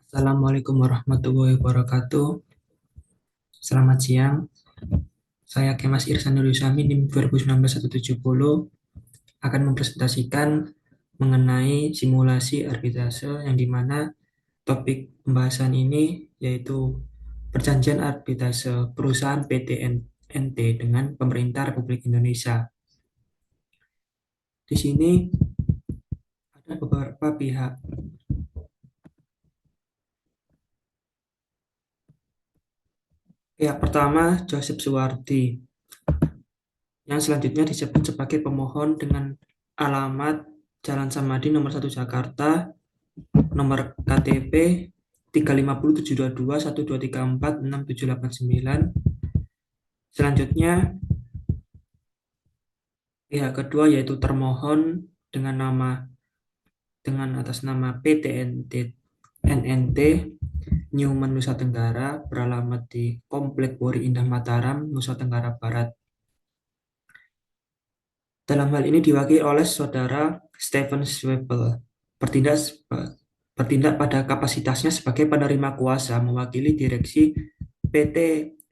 Assalamualaikum warahmatullahi wabarakatuh. Selamat siang. Saya Kemas Irsan Nurisami NIM 2019-170 akan mempresentasikan mengenai simulasi arbitrase yang dimana topik pembahasan ini yaitu perjanjian arbitrase perusahaan PT NT dengan pemerintah Republik Indonesia. Di sini ada beberapa pihak. Pihak pertama Joseph Suwardi, yang selanjutnya disebut sebagai pemohon dengan alamat Jalan Samadi nomor 1 Jakarta, nomor KTP 350-722-1234-6789. Selanjutnya pihak kedua yaitu termohon dengan atas nama PT NNT Newman Nusa Tenggara beralamat di Komplek Puri Indah Mataram, Nusa Tenggara Barat. Dalam hal ini diwakili oleh Saudara Stephen Schwebel, bertindak bertindak pada kapasitasnya sebagai penerima kuasa mewakili direksi PT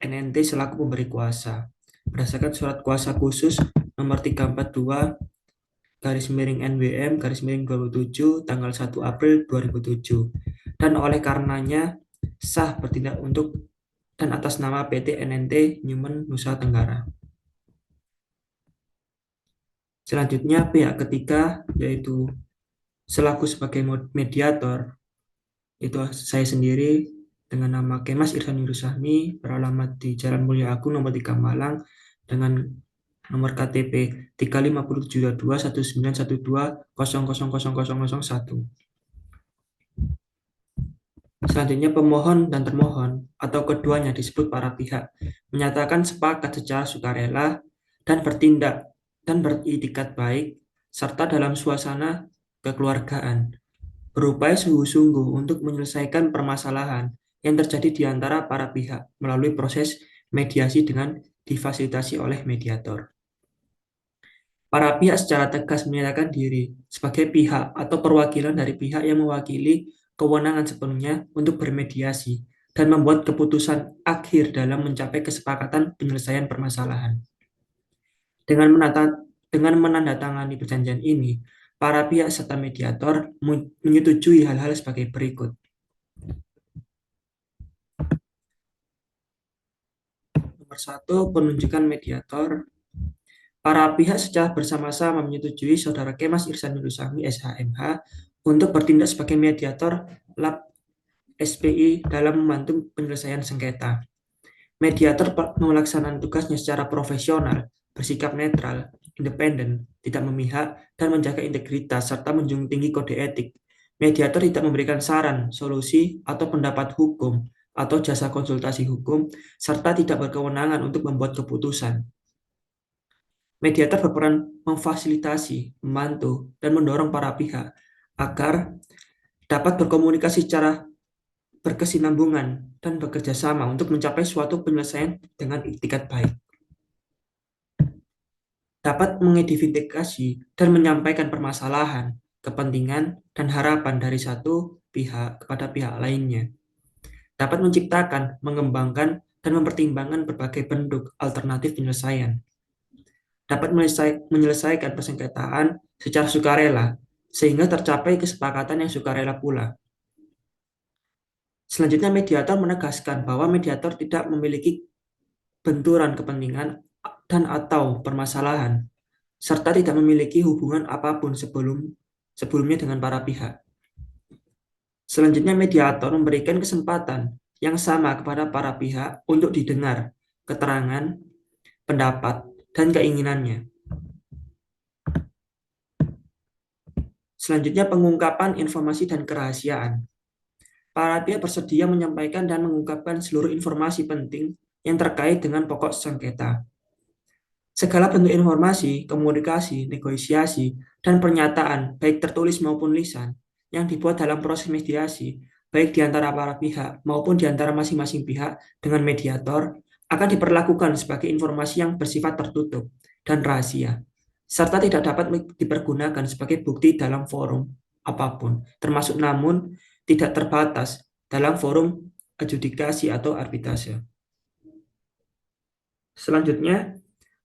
NNT selaku pemberi kuasa berdasarkan surat kuasa khusus nomor 342 garis miring NWM garis miring 27 tanggal 1 April 2007, dan oleh karenanya sah bertindak untuk dan atas nama PT NNT Newman Nusa Tenggara. Selanjutnya pihak ketiga yaitu selaku sebagai mediator itu saya sendiri dengan nama Kemas Irsan Nurusahmi beralamat di Jalan Mulia Agung nomor 3 Malang dengan nomor KTP 350721912000001. Selanjutnya pemohon dan termohon atau keduanya disebut para pihak menyatakan sepakat secara sukarela dan bertindak dan beritikat baik serta dalam suasana kekeluargaan berupaya sungguh-sungguh untuk menyelesaikan permasalahan yang terjadi di antara para pihak melalui proses mediasi dengan difasilitasi oleh mediator. Para pihak secara tegas menyatakan diri sebagai pihak atau perwakilan dari pihak yang mewakili kewenangan sepenuhnya untuk bermediasi dan membuat keputusan akhir dalam mencapai kesepakatan penyelesaian permasalahan. Dengan menandatangani perjanjian ini, para pihak serta mediator menyetujui hal-hal sebagai berikut. Nomor 1, penunjukan mediator. Para pihak secara bersama-sama menyetujui Saudara Kemas Irsan Nurusami SHMH untuk bertindak sebagai mediator LAP SPI dalam membantu penyelesaian sengketa. Mediator melaksanakan tugasnya secara profesional, bersikap netral, independen, tidak memihak, dan menjaga integritas serta menjunjung tinggi kode etik. Mediator tidak memberikan saran, solusi, atau pendapat hukum atau jasa konsultasi hukum, serta tidak berkewenangan untuk membuat keputusan. Mediator berperan memfasilitasi, membantu, dan mendorong para pihak agar dapat berkomunikasi secara berkesinambungan dan bekerja sama untuk mencapai suatu penyelesaian dengan itikat baik. Dapat mengidentifikasi dan menyampaikan permasalahan, kepentingan, dan harapan dari satu pihak kepada pihak lainnya. Dapat menciptakan, mengembangkan, dan mempertimbangkan berbagai bentuk alternatif penyelesaian. Dapat menyelesaikan persengketaan secara sukarela, sehingga tercapai kesepakatan yang sukarela pula. Selanjutnya, mediator menegaskan bahwa mediator tidak memiliki benturan kepentingan dan atau permasalahan, serta tidak memiliki hubungan apapun sebelumnya dengan para pihak. Selanjutnya, mediator memberikan kesempatan yang sama kepada para pihak untuk didengar keterangan, pendapat, dan keinginannya. Selanjutnya, pengungkapan informasi dan kerahasiaan. Para pihak bersedia menyampaikan dan mengungkapkan seluruh informasi penting yang terkait dengan pokok sengketa. Segala bentuk informasi, komunikasi, negosiasi, dan pernyataan, baik tertulis maupun lisan, yang dibuat dalam proses mediasi, baik di antara para pihak maupun di antara masing-masing pihak dengan mediator, akan diperlakukan sebagai informasi yang bersifat tertutup dan rahasia, serta tidak dapat dipergunakan sebagai bukti dalam forum apapun, termasuk namun tidak terbatas dalam forum adjudikasi atau arbitrase. Selanjutnya,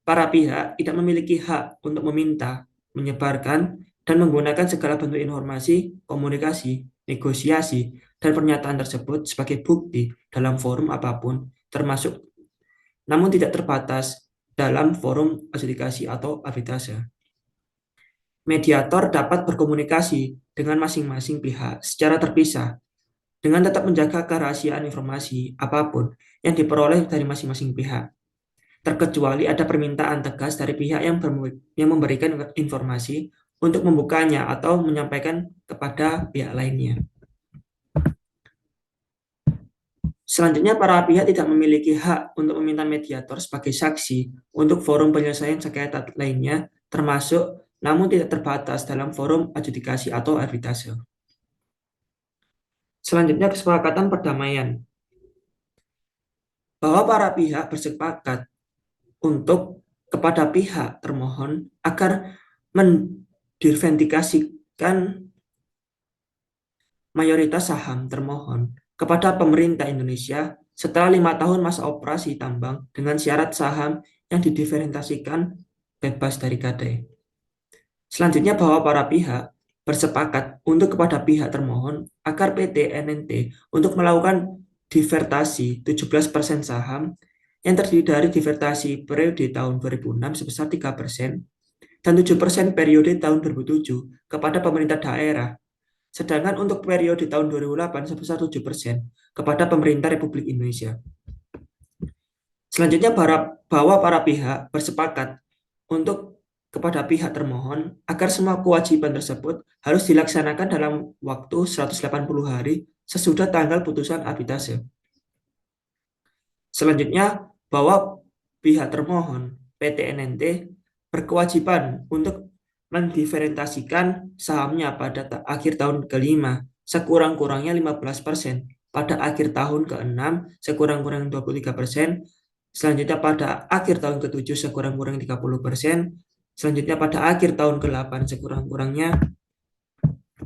para pihak tidak memiliki hak untuk meminta, menyebarkan, dan menggunakan segala bentuk informasi, komunikasi, negosiasi, dan pernyataan tersebut sebagai bukti dalam forum apapun, termasuk namun tidak terbatas dalam forum adjudikasi atau arbitrase. Mediator dapat berkomunikasi dengan masing-masing pihak secara terpisah dengan tetap menjaga kerahasiaan informasi apapun yang diperoleh dari masing-masing pihak, terkecuali ada permintaan tegas dari pihak yang memberikan informasi untuk membukanya atau menyampaikan kepada pihak lainnya. Selanjutnya, para pihak tidak memiliki hak untuk meminta mediator sebagai saksi untuk forum penyelesaian sengketa lainnya, termasuk namun tidak terbatas dalam forum adjudikasi atau arbitrase. Selanjutnya, kesepakatan perdamaian. Bahwa para pihak bersepakat untuk kepada pihak termohon agar mendivendikasikan mayoritas saham termohon kepada pemerintah Indonesia setelah 5 tahun masa operasi tambang dengan syarat saham yang didiferensiasikan bebas dari gadai. Selanjutnya, bahwa para pihak bersepakat untuk kepada pihak termohon agar PT NNT untuk melakukan divertasi 17% saham yang terdiri dari divertasi periode tahun 2006 sebesar 3% dan 7% periode tahun 2007 kepada pemerintah daerah. Sedangkan untuk periode tahun 2008 sebesar 7% kepada pemerintah Republik Indonesia. Selanjutnya, bahwa para pihak bersepakat untuk kepada pihak termohon agar semua kewajiban tersebut harus dilaksanakan dalam waktu 180 hari sesudah tanggal putusan arbitrase. Selanjutnya, bahwa pihak termohon PT NNT berkewajiban untuk mendiferensiasikan sahamnya pada akhir tahun ke-5 sekurang-kurangnya 15%, pada akhir tahun ke-6 sekurang-kurangnya 23%, selanjutnya pada akhir tahun ke-7 sekurang-kurangnya 30%, selanjutnya pada akhir tahun ke-8 sekurang-kurangnya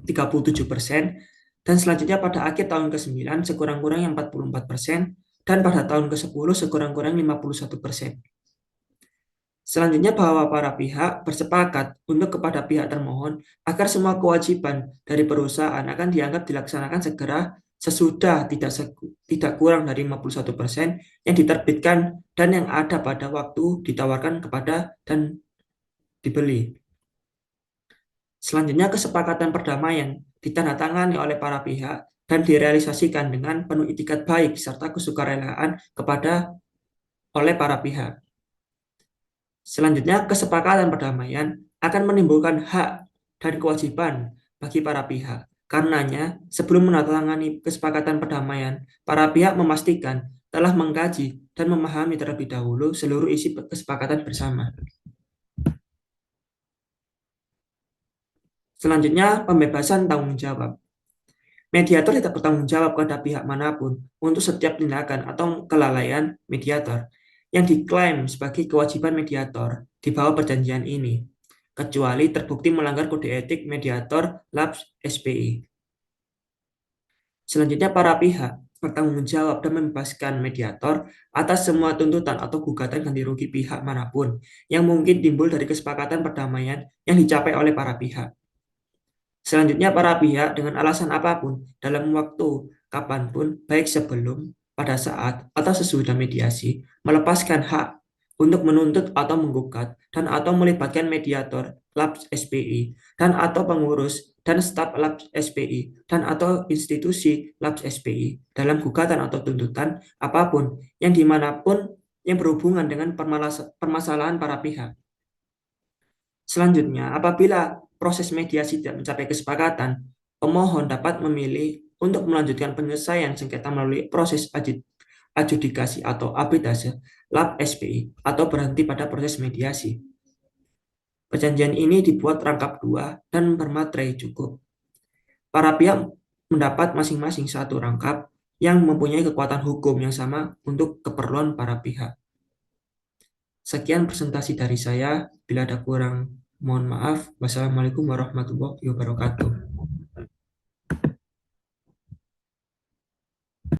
37%, dan selanjutnya pada akhir tahun ke-9 sekurang-kurangnya 44%, dan pada tahun ke-10 sekurang-kurangnya 51%. Selanjutnya, bahwa para pihak bersepakat untuk kepada pihak termohon agar semua kewajiban dari perusahaan akan dianggap dilaksanakan segera sesudah tidak kurang dari 51% yang diterbitkan dan yang ada pada waktu ditawarkan kepada dan dibeli. Selanjutnya, kesepakatan perdamaian ditandatangani oleh para pihak dan direalisasikan dengan penuh itikat baik serta kesukarelaan oleh para pihak. Selanjutnya, kesepakatan perdamaian akan menimbulkan hak dan kewajiban bagi para pihak. Karenanya, sebelum menandatangani kesepakatan perdamaian, para pihak memastikan telah mengkaji dan memahami terlebih dahulu seluruh isi kesepakatan bersama. Selanjutnya, pembebasan tanggung jawab. Mediator tidak bertanggung jawab kepada pihak manapun untuk setiap tindakan atau kelalaian mediator yang diklaim sebagai kewajiban mediator di bawah perjanjian ini, kecuali terbukti melanggar kode etik mediator LAPS SPI. Selanjutnya, para pihak bertanggung jawab dan membebaskan mediator atas semua tuntutan atau gugatan ganti rugi pihak manapun yang mungkin timbul dari kesepakatan perdamaian yang dicapai oleh para pihak. Selanjutnya, para pihak dengan alasan apapun dalam waktu kapanpun, baik sebelum, pada saat, atau sesudah mediasi, melepaskan hak untuk menuntut atau menggugat dan atau melibatkan mediator LAPS SPI dan atau pengurus dan staf LAPS SPI dan atau institusi LAPS SPI dalam gugatan atau tuntutan apapun yang dimanapun yang berhubungan dengan permasalahan para pihak. Selanjutnya, apabila proses mediasi tidak mencapai kesepakatan, pemohon dapat memilih untuk melanjutkan penyelesaian sengketa melalui proses adjudikasi atau arbitrase LAPS SPI atau berhenti pada proses mediasi. Perjanjian ini dibuat rangkap 2 dan bermaterai cukup. Para pihak mendapat masing-masing satu rangkap yang mempunyai kekuatan hukum yang sama untuk keperluan para pihak. Sekian presentasi dari saya. Bila ada kurang, mohon maaf. Wassalamualaikum warahmatullahi wabarakatuh.